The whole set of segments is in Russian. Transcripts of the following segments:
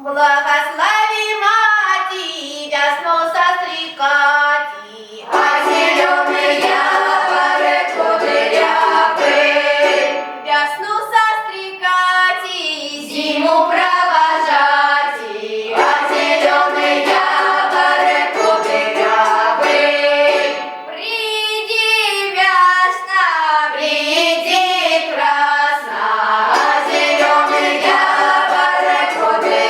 Благослови, мати, весну сострекати, а зеленые яблоки кудрявые. Весну сострекати, зиму провожати, а зеленые яблоки кудрявые. Приди, весна, приди, красна, а зеленые яблоки кудрявые.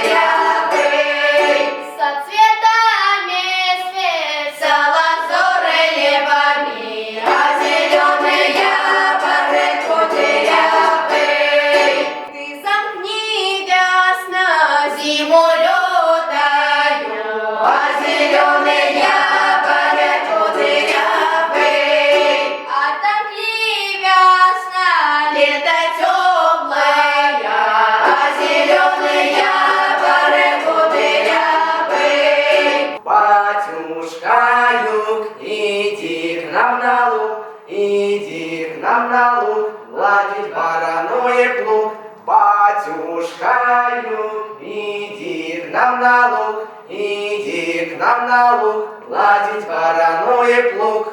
Со цветами свет, со лазуревыми, а зеленые яблоки кудрявые. Ты замкни, весна, зиму лютую, а зеленые яблоки кудрявые. Отопли, весна, лето теплое, а зеленые яблоки кудрявые. Батюшка юг, иди к нам на луг, иди к нам на луг, гладить бараной плуг. Батюшка юг, иди к нам на луг, иди к нам на луг, гладить бараной плуг.